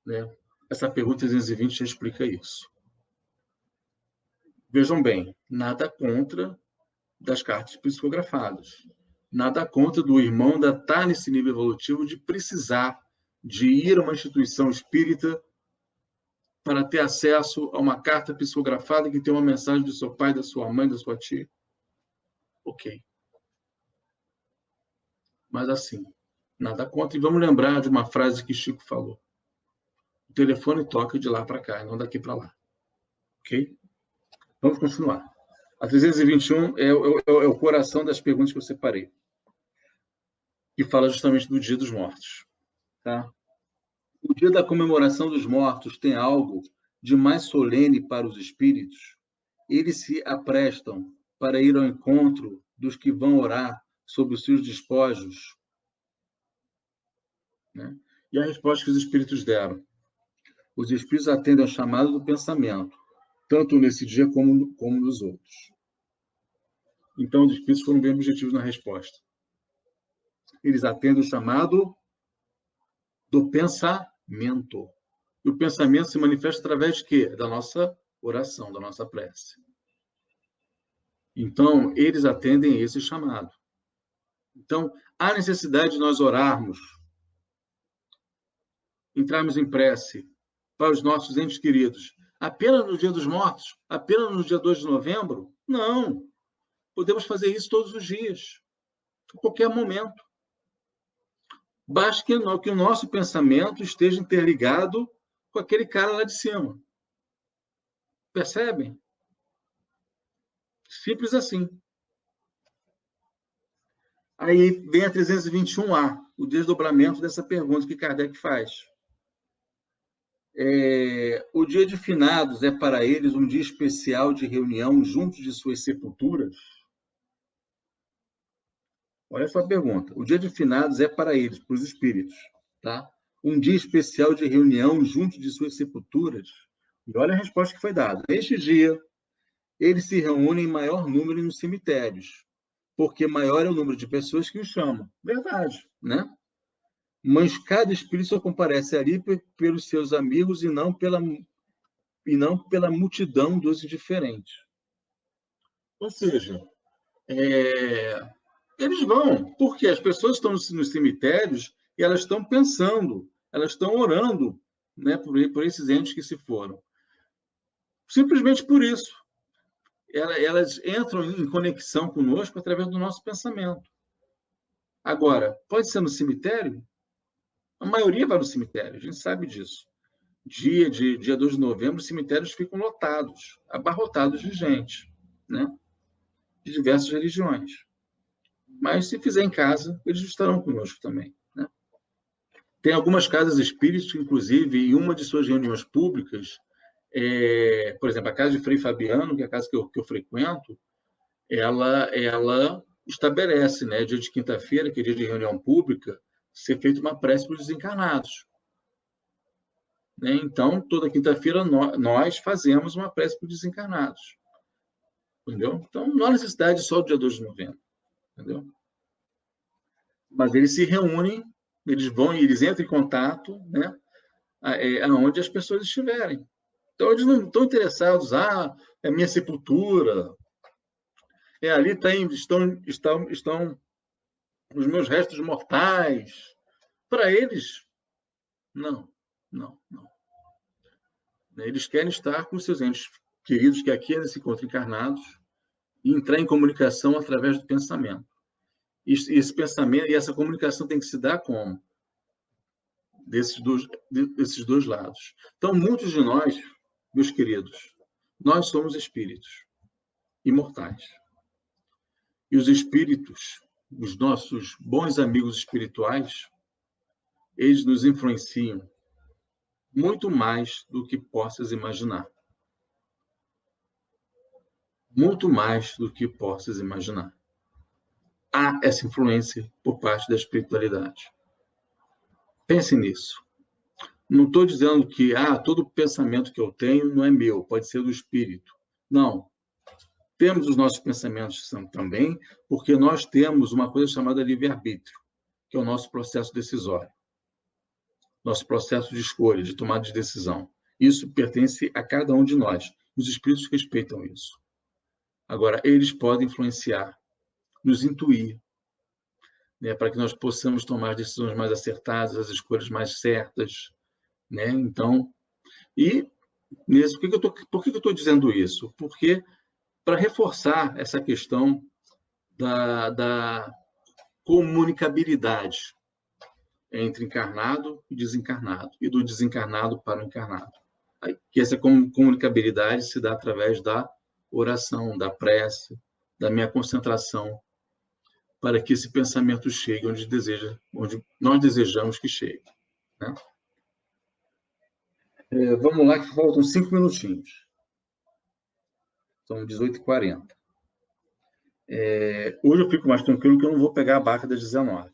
Né? Essa pergunta 320 já explica isso. Vejam bem, nada contra das cartas psicografadas. Nada contra do irmão ainda estar nesse nível evolutivo de precisar de ir a uma instituição espírita para ter acesso a uma carta psicografada que tem uma mensagem do seu pai, da sua mãe, da sua tia. Ok. Mas assim, nada contra. E vamos lembrar de uma frase que Chico falou. O telefone toca de lá para cá, não daqui para lá. Ok? Vamos continuar. A 321 é o coração das perguntas que eu separei. Que fala justamente do Dia dos Mortos. Tá? O dia da comemoração dos mortos tem algo de mais solene para os espíritos. Eles se aprestam para ir ao encontro dos que vão orar sobre os seus despojos. Né? E a resposta que os espíritos deram. Os espíritos atendem ao chamado do pensamento, tanto nesse dia como nos outros. Então, os espíritos foram bem objetivos na resposta. Eles atendem o chamado do pensamento. E o pensamento se manifesta através de quê? Da nossa oração, da nossa prece. Então, eles atendem esse chamado. Então, há necessidade de nós orarmos, entrarmos em prece para os nossos entes queridos apenas no Dia dos Mortos? Apenas no dia 2 de novembro? Não. Podemos fazer isso todos os dias, a qualquer momento. Basta que o nosso pensamento esteja interligado com aquele cara lá de cima. Percebem? Simples assim. Aí vem a 321A, o desdobramento dessa pergunta que Kardec faz. O dia de finados é para eles um dia especial de reunião junto de suas sepulturas? Olha só a pergunta. O dia de finados é para eles, para os espíritos, tá? Um dia especial de reunião junto de suas sepulturas? E olha a resposta que foi dada. Neste dia, eles se reúnem em maior número nos cemitérios, porque maior é o número de pessoas que os chamam. Verdade, né? Mas cada espírito só comparece ali pelos seus amigos e não pela multidão dos indiferentes. Ou seja, eles vão, porque as pessoas estão nos cemitérios e elas estão pensando, elas estão orando, né, por esses entes que se foram. Simplesmente por isso. Elas entram em conexão conosco através do nosso pensamento. Agora, pode ser no cemitério? A maioria vai no cemitério, a gente sabe disso. Dia 2 de novembro, os cemitérios ficam lotados, abarrotados de gente, né? De diversas religiões. Mas, se fizer em casa, eles estarão conosco também, né? Tem algumas casas espíritas, inclusive, em uma de suas reuniões públicas, por exemplo, a casa de Frei Fabiano, que é a casa que eu frequento, ela estabelece, né, dia de quinta-feira, que é dia de reunião pública, ser feita uma prece para os desencarnados. Né? Então, toda quinta-feira, nós fazemos uma prece para os desencarnados. Entendeu? Então, não há necessidade só do dia 2 de novembro. Entendeu? Mas eles se reúnem, eles entram em contato, né, aonde as pessoas estiverem. Então, eles não estão interessados, é minha sepultura, ali estão os meus restos mortais. Para eles, não. Eles querem estar com seus entes queridos que aqui ainda se encontram encarnados e entrar em comunicação através do pensamento. E esse pensamento e essa comunicação tem que se dar como? Desses dois lados. Então, muitos de nós, meus queridos, nós somos espíritos imortais. E os espíritos, os nossos bons amigos espirituais, eles nos influenciam muito mais do que possas imaginar. Muito mais do que possas imaginar. Há essa influência por parte da espiritualidade. Pense nisso. Não estou dizendo que todo pensamento que eu tenho não é meu, pode ser do espírito. Não. Temos os nossos pensamentos também, porque nós temos uma coisa chamada livre-arbítrio, que é o nosso processo decisório. Nosso processo de escolha, de tomada de decisão. Isso pertence a cada um de nós. Os espíritos respeitam isso. Agora, eles podem influenciar, nos intuir, né, para que nós possamos tomar decisões mais acertadas, as escolhas mais certas. Né? Então, por que eu estou dizendo isso? Porque, para reforçar essa questão da comunicabilidade entre encarnado e desencarnado, e do desencarnado para o encarnado. Que essa comunicabilidade se dá através da oração, da prece, da minha concentração, para que esse pensamento chegue onde nós desejamos que chegue. Né? Vamos lá, que faltam 5 minutinhos. São 18h40. Hoje eu fico mais tranquilo que eu não vou pegar a barca das 19.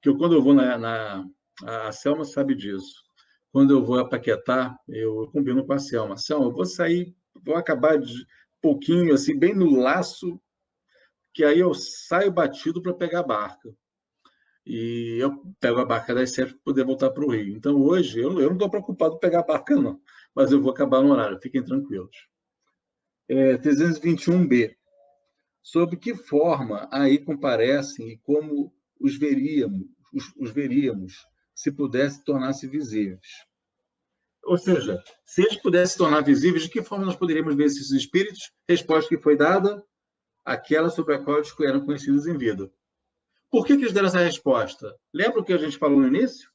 Que quando eu vou a Selma sabe disso. Quando eu vou a Paquetá, eu combino com a Selma. Selma, eu vou sair, vou acabar de pouquinho, assim, bem no laço, que aí eu saio batido para pegar a barca. E eu pego a barca das 7 para poder voltar para o Rio. Então, hoje, eu não estou preocupado em pegar a barca, não. Mas eu vou acabar no horário, fiquem tranquilos. 321B. Sob que forma aí comparecem e como os veríamos se pudesse tornar-se visíveis? Ou seja, se eles pudessem se tornar visíveis, de que forma nós poderíamos ver esses espíritos? Resposta que foi dada, aquela sobre a qual eles eram conhecidos em vida. Por que eles deram essa resposta? Lembra o que a gente falou no início?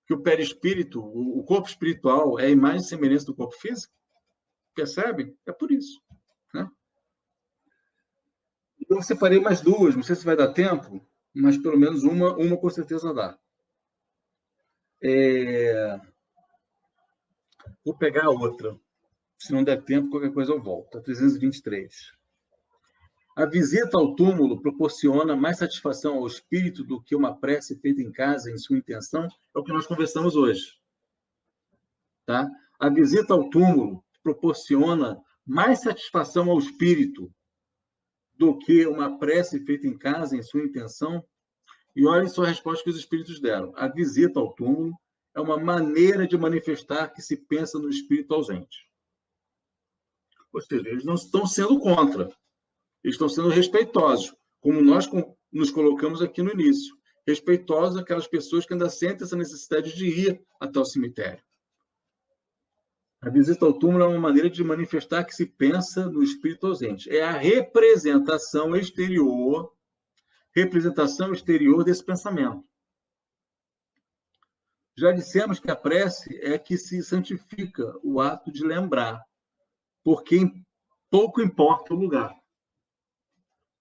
Que o perispírito, o corpo espiritual, é a imagem e semelhança do corpo físico? Percebe? É por isso. Né? Eu separei mais duas, não sei se vai dar tempo, mas pelo menos uma com certeza dá. Vou pegar a outra. Se não der tempo, qualquer coisa eu volto. A 323. A visita ao túmulo proporciona mais satisfação ao espírito do que uma prece feita em casa em sua intenção? É o que nós conversamos hoje. Tá? A visita ao túmulo proporciona mais satisfação ao espírito do que uma prece feita em casa em sua intenção? E olhem só a resposta que os espíritos deram. A visita ao túmulo é uma maneira de manifestar que se pensa no espírito ausente. Ou seja, eles não estão sendo contra. Eles estão sendo respeitosos, como nós nos colocamos aqui no início. respeitosos àquelas pessoas que ainda sentem essa necessidade de ir até o cemitério. A visita ao túmulo é uma maneira de manifestar que se pensa no espírito ausente. É a representação exterior desse pensamento. Já dissemos que a prece é que se santifica o ato de lembrar, porque pouco importa o lugar.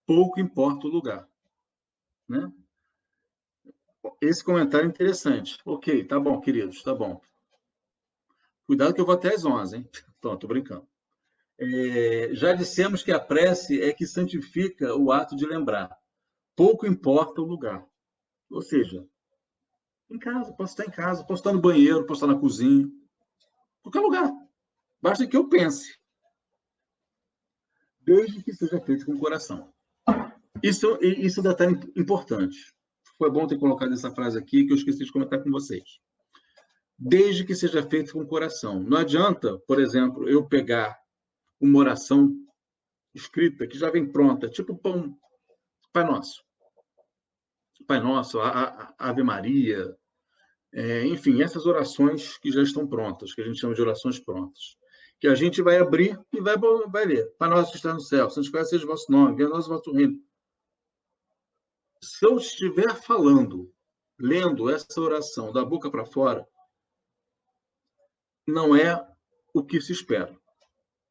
Pouco importa o lugar. Né? Esse comentário é interessante. Ok, tá bom, queridos, tá bom. Cuidado que eu vou até às 11, hein? Então, tô brincando. Já dissemos que a prece é que santifica o ato de lembrar. Pouco importa o lugar. Ou seja, em casa, posso estar em casa, posso estar no banheiro, posso estar na cozinha, qualquer lugar. Basta que eu pense, desde que seja feito com o coração. Isso é um detalhe importante. Foi bom ter colocado essa frase aqui, que eu esqueci de comentar com vocês. Desde que seja feito com o coração. Não adianta, por exemplo, eu pegar uma oração escrita que já vem pronta, tipo Pai Nosso. Pai Nosso, Ave Maria, enfim, essas orações que já estão prontas, que a gente chama de orações prontas, que a gente vai abrir e vai ler. Pai Nosso que está no céu, santificado seja o vosso nome, venha a nós o vosso reino. Se eu estiver falando, lendo essa oração da boca para fora, não é o que se espera.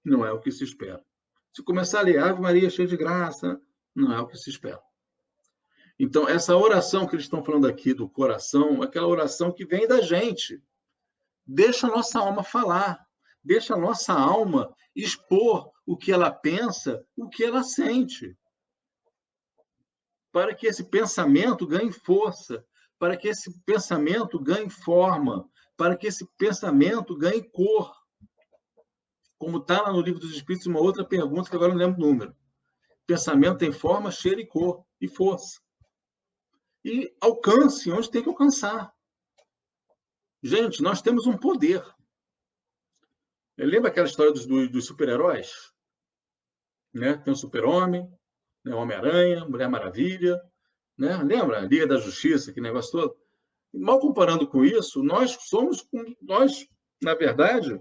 Não é o que se espera. Se começar a ler Ave Maria cheia de graça, não é o que se espera. Então, essa oração que eles estão falando aqui do coração, é aquela oração que vem da gente. Deixa a nossa alma falar. Deixa a nossa alma expor o que ela pensa, o que ela sente. Para que esse pensamento ganhe força, para que esse pensamento ganhe forma, para que esse pensamento ganhe cor. Como está lá no Livro dos Espíritos, uma outra pergunta que agora não lembro o número. Pensamento tem forma, cheiro e cor, e força. E alcance onde tem que alcançar. Gente, nós temos um poder. Lembra aquela história dos super-heróis? Né? Tem o Super-Homem, né? Homem-Aranha, Mulher Maravilha, né? Lembra? Liga da Justiça, que negócio todo. Mal comparando com isso, nós, na verdade,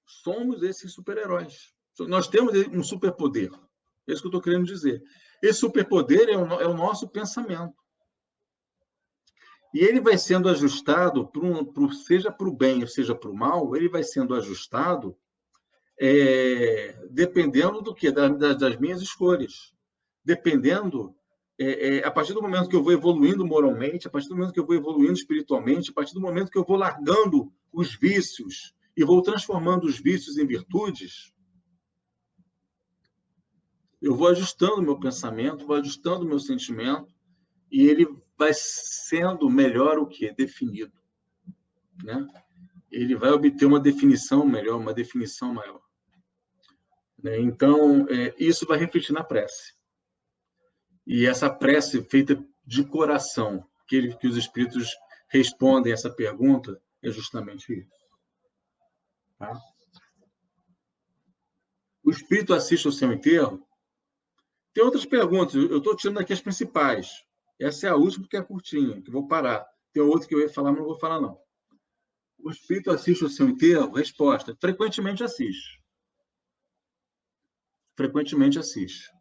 somos esses super-heróis. Nós temos um superpoder. É isso que eu estou querendo dizer. Esse superpoder é o nosso pensamento. E ele vai sendo ajustado, seja para o bem ou seja para o mal, ele vai sendo ajustado dependendo do quê? Das minhas escolhas. Dependendo, a partir do momento que eu vou evoluindo moralmente, a partir do momento que eu vou evoluindo espiritualmente, a partir do momento que eu vou largando os vícios e vou transformando os vícios em virtudes, eu vou ajustando o meu pensamento, vou ajustando o meu sentimento, e ele vai sendo melhor o quê? Definido. Né? Ele vai obter uma definição melhor, uma definição maior. Né? Então, isso vai refletir na prece. E essa prece feita de coração, que os espíritos respondem essa pergunta, é justamente isso. Tá? O espírito assiste ao seu enterro? Tem outras perguntas, eu estou tirando aqui as principais. Essa é a última, que é curtinha, que eu vou parar. Tem outra que eu ia falar, mas não vou falar, não. O espírito assiste ao seu enterro? Resposta: frequentemente assiste. Frequentemente assiste.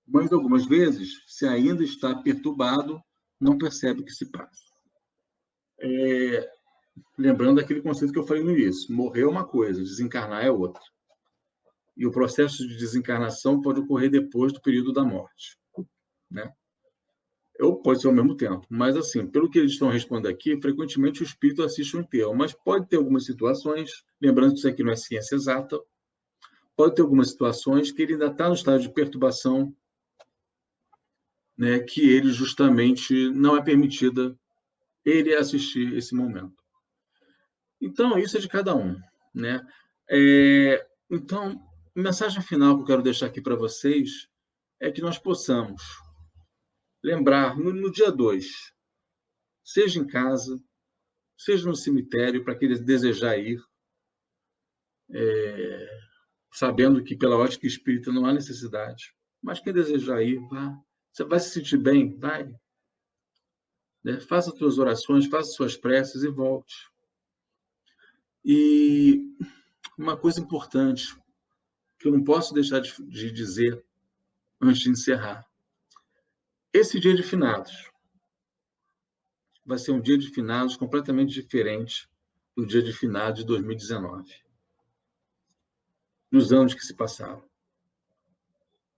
Mas algumas vezes, se ainda está perturbado, não percebe o que se passa. Lembrando daquele conceito que eu falei no início: morrer é uma coisa, desencarnar é outra. E o processo de desencarnação pode ocorrer depois do período da morte. Né? Ou pode ser ao mesmo tempo. Mas, assim, pelo que eles estão respondendo aqui, frequentemente o espírito assiste um enterro. Mas pode ter algumas situações, lembrando que isso aqui não é ciência exata, pode ter algumas situações que ele ainda está no estado de perturbação, né, que ele justamente não é permitida ele assistir esse momento. Então, isso é de cada um. Né? Então, a mensagem final que eu quero deixar aqui para vocês é que nós possamos lembrar, no dia 2, seja em casa, seja no cemitério, para quem desejar ir, sabendo que pela ótica espírita não há necessidade, mas quem desejar ir, vá, Você vai se sentir bem? Vai. Né? Faça as suas orações, faça as suas preces e volte. E uma coisa importante que eu não posso deixar de dizer antes de encerrar. Esse dia de finados vai ser um dia de finados completamente diferente do dia de finados de 2019, dos anos que se passaram.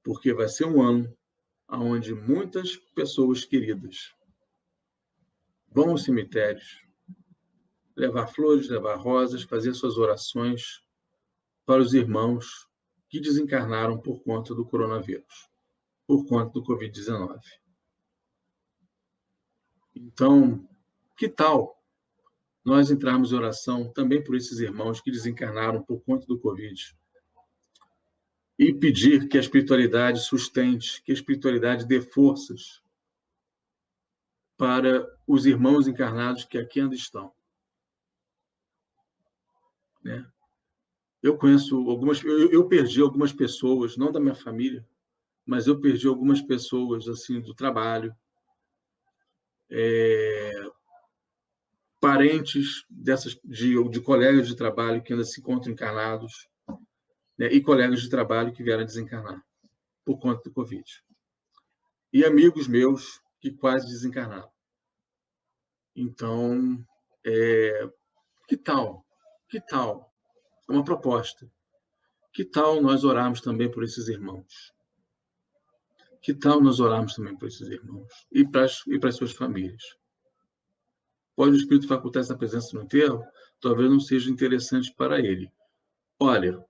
Porque vai ser um ano onde muitas pessoas queridas vão aos cemitérios, levar flores, levar rosas, fazer suas orações para os irmãos que desencarnaram por conta do coronavírus, por conta do Covid-19. Então, que tal nós entrarmos em oração também por esses irmãos que desencarnaram por conta do Covid e pedir que a espiritualidade sustente, que a espiritualidade dê forças para os irmãos encarnados que aqui ainda estão. Né? Eu conheço eu perdi algumas pessoas, não da minha família, mas eu perdi algumas pessoas assim do trabalho, parentes de colegas de trabalho que ainda se encontram encarnados, né? E colegas de trabalho que vieram desencarnar por conta do Covid. E amigos meus que quase desencarnaram. Então, que tal? Que tal? É uma proposta. Que tal nós orarmos também por esses irmãos? Que tal nós orarmos também por esses irmãos? E para as suas famílias? Pode o Espírito facultar essa presença no enterro? Talvez não seja interessante para ele. Olha,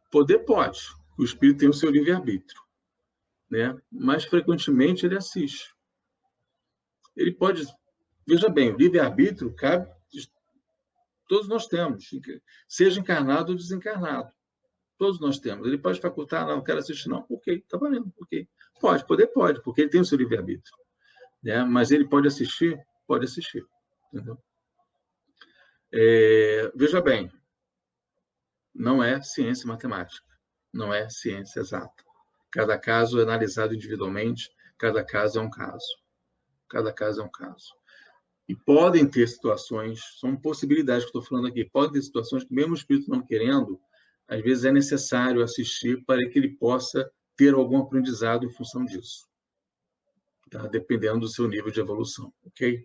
poder pode. O Espírito tem o seu livre-arbítrio. Né? Mas, frequentemente, ele assiste. Ele pode... Veja bem, o livre-arbítrio cabe... Todos nós temos, seja encarnado ou desencarnado. Todos nós temos. Ele pode facultar, não quero assistir, não. Ok, está valendo, ok. Poder pode, porque ele tem o seu livre-arbítrio. Né? Mas ele pode assistir? Pode assistir. Entendeu? Veja bem, não é ciência matemática, não é ciência exata. Cada caso é analisado individualmente, cada caso é um caso. Cada caso é um caso. E podem ter situações, são possibilidades que eu estou falando aqui, podem ter situações que, mesmo o espírito não querendo, às vezes é necessário assistir para que ele possa ter algum aprendizado em função disso. Tá? Dependendo do seu nível de evolução, ok?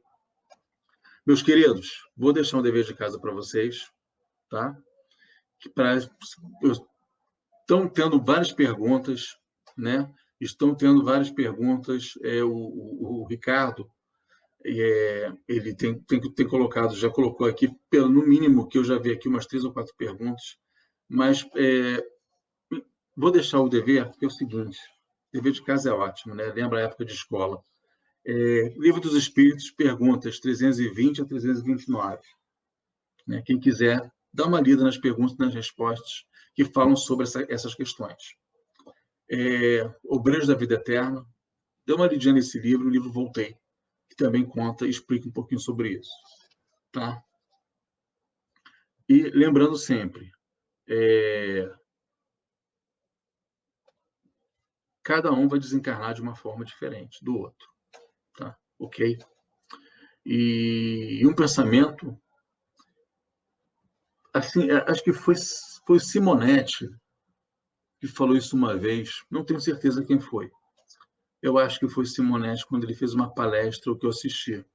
Meus queridos, vou deixar um dever de casa para vocês, tá? Estão tendo várias perguntas, né? Estão tendo várias perguntas. O Ricardo, ele tem colocado, já colocou aqui, no mínimo, que eu já vi aqui umas 3 ou 4 perguntas, mas vou deixar o dever, que é o seguinte: dever de casa é ótimo, né? Lembra a época de escola. Livro dos Espíritos, perguntas 320 a 329. Né? Quem quiser, dá uma lida nas perguntas e nas respostas que falam sobre essas questões. Obreiros da Vida Eterna, dê uma lidinha nesse livro, o livro Voltei, que também conta e explica um pouquinho sobre isso. Tá? E lembrando sempre, cada um vai desencarnar de uma forma diferente do outro. Tá? Ok? E um pensamento, assim, acho que foi Simonetti que falou isso uma vez, não tenho certeza quem foi. Eu acho que foi Simonetti, quando ele fez uma palestra, o que eu assisti.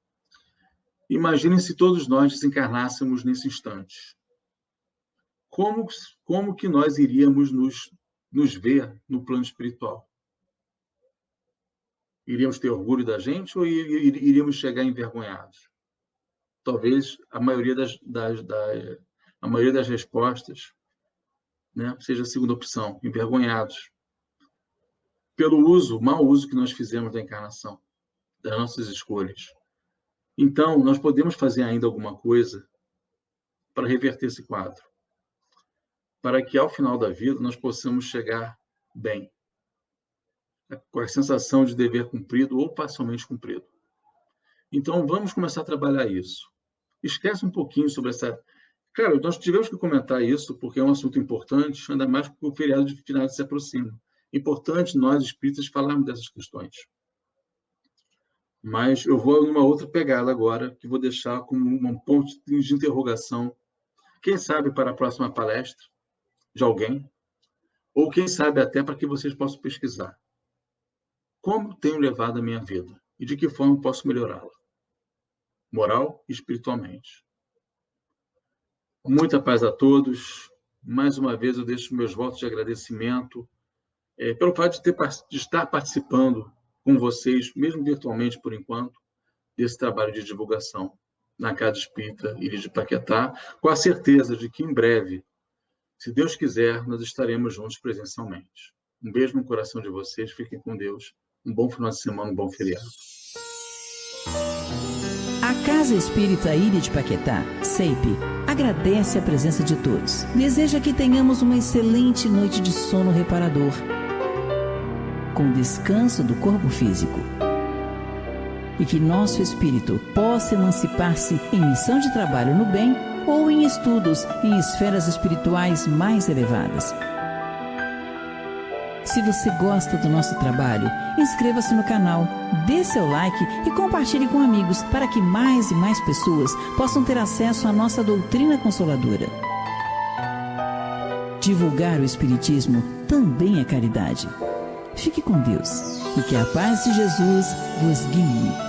Imaginem se todos nós desencarnássemos nesse instante. Como que nós iríamos nos ver no plano espiritual? Iríamos ter orgulho da gente ou iríamos chegar envergonhados? Talvez a maioria das respostas, né, seja a segunda opção, envergonhados. Pelo mau uso que nós fizemos da encarnação, das nossas escolhas. Então, nós podemos fazer ainda alguma coisa para reverter esse quadro, para que, ao final da vida, nós possamos chegar bem, com a sensação de dever cumprido ou parcialmente cumprido. Então, vamos começar a trabalhar isso. Esquece um pouquinho sobre essa... Claro, nós tivemos que comentar isso, porque é um assunto importante, ainda mais porque o feriado de finados se aproxima. Importante nós, espíritas, falarmos dessas questões. Mas eu vou numa outra pegada agora, que vou deixar como um ponto de interrogação. Quem sabe para a próxima palestra de alguém, ou quem sabe até para que vocês possam pesquisar. Como tenho levado a minha vida e de que forma posso melhorá-la, moral e espiritualmente. Muita paz a todos. Mais uma vez eu deixo meus votos de agradecimento pelo fato de estar participando com vocês, mesmo virtualmente por enquanto, desse trabalho de divulgação na Casa Espírita Ilha de Paquetá, com a certeza de que em breve, se Deus quiser, nós estaremos juntos presencialmente. Um beijo no coração de vocês, fiquem com Deus. Um bom final de semana, um bom feriado. A Casa Espírita Ilha de Paquetá, CEIP, agradece a presença de todos. Deseja que tenhamos uma excelente noite de sono reparador, com descanso do corpo físico. E que nosso espírito possa emancipar-se em missão de trabalho no bem ou em estudos em esferas espirituais mais elevadas. Se você gosta do nosso trabalho, inscreva-se no canal, dê seu like e compartilhe com amigos para que mais e mais pessoas possam ter acesso à nossa doutrina consoladora. Divulgar o Espiritismo também é caridade. Fique com Deus e que a paz de Jesus vos guie.